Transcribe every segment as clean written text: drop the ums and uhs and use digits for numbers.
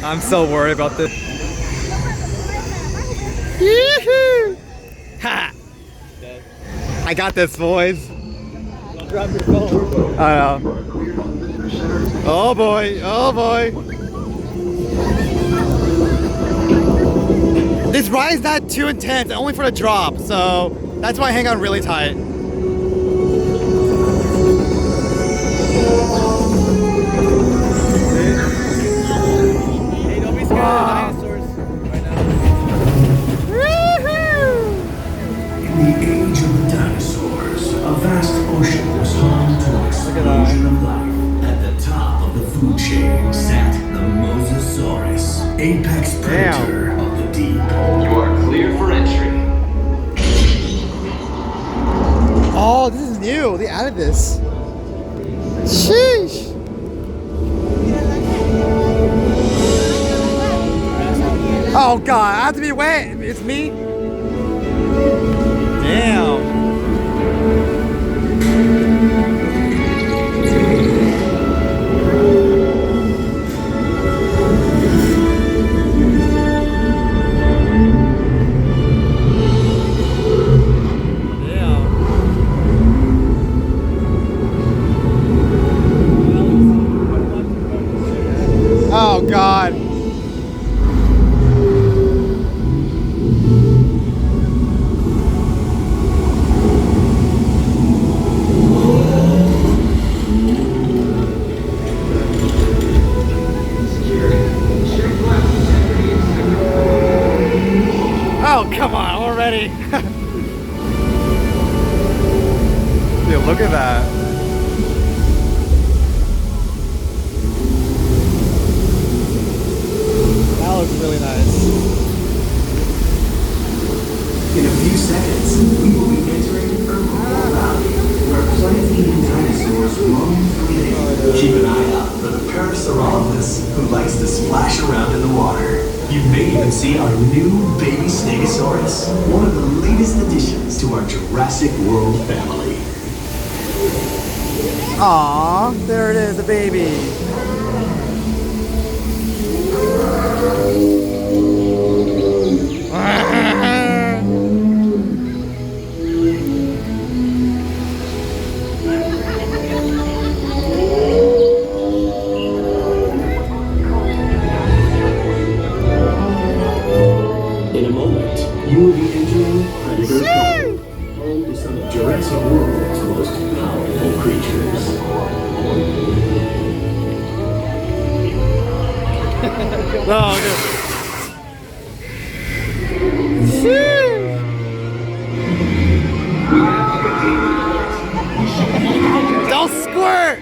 I'm so worried about this. Yoo-hoo! Ha! I got this, boys. Drop your phone. I know. Oh boy, oh boy. This ride's not too intense, only for the drop, so that's why I hang on really tight. Hey, don't be scared of the dinosaurs right now. Woohoo! In the age of the dinosaurs, a vast ocean was home to an explosion of life. At the top of the food chain sat the Mosasaurus, apex predator of the deep. You are clear for entry. Oh, this is new. They added this. Sheesh. Oh God, I have to be wet. It's me. Damn. Oh God. Oh, come on, already. Dude, look at that. That looks really nice. In a few seconds, we will be entering Herbivore Valley, where plant-eating dinosaurs roam freely. Keep an eye out for the Parasaurolophus, who likes to splash around in the water. You may even see our new baby Stegosaurus, one of the latest additions to our Jurassic World family. Aww, there it is, the baby. In a moment, you will be entering Predator Valley, home to some of Jurassic World's most powerful creatures. Oh, good. Don't squirt!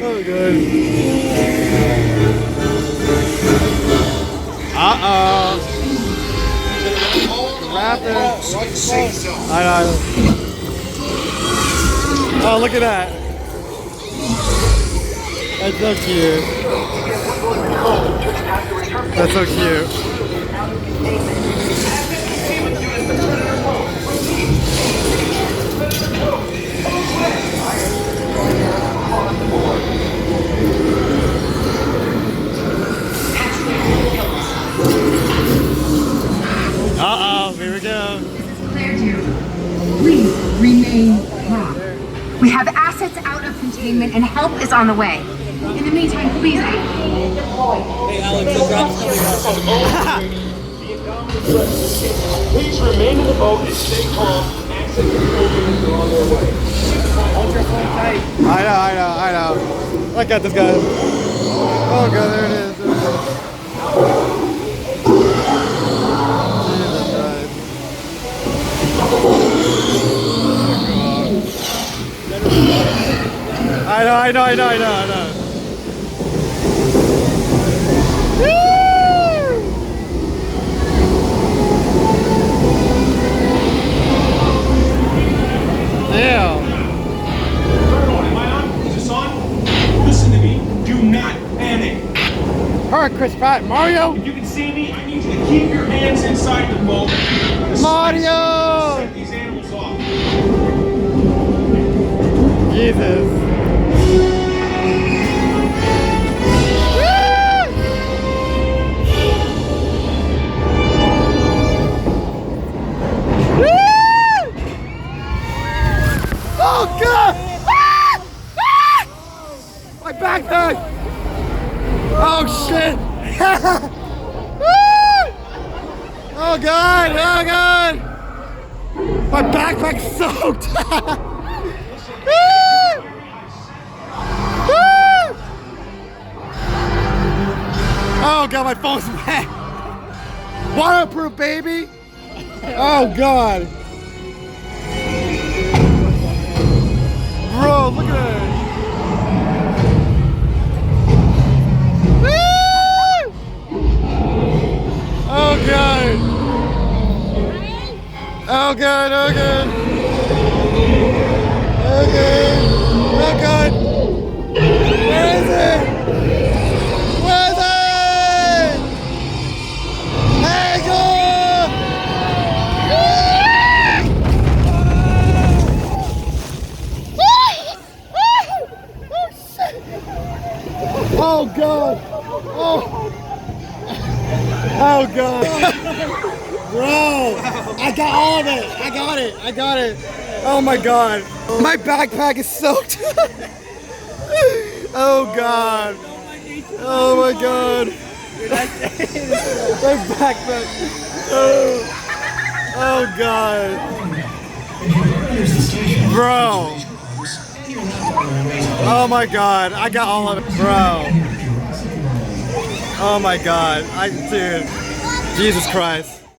Oh, good. Uh-oh. Rapid. I know. Oh, look at that. That's so cute. That's so cute. Uh-oh, here we go. Please remain calm. We have assets out of containment and help is on the way. In the meantime, please. Hey, Alex, Please remain in the boat and stay calm. Access control units are on their way. Hold your phone tight. I know. Look at this guy. Oh God, there it is. Jesus Christ. I know. Damn. Am I on? Is this on? Listen to me. Do not panic. Alright, Chris Pratt, Mario. If you can see me, I need you to keep your hands inside the boat. Mario! Set these animals off. Jesus. backpack! Oh shit! Oh god! Oh god! My backpack's soaked! Oh god, my phone's wet! Waterproof, baby! Oh god! Bro, look at it! Oh god! Oh god, oh god! Oh god! Oh god! Where is it? Where is it? Hey, go! Oh god! Oh! Oh god! Bro! I got all of it! I got it! I got it! Oh my god! My backpack is soaked! Oh god! Oh my god! My backpack! Oh god! Bro! Oh my god! I got all of it, bro! Oh my god! Dude! Jesus Christ!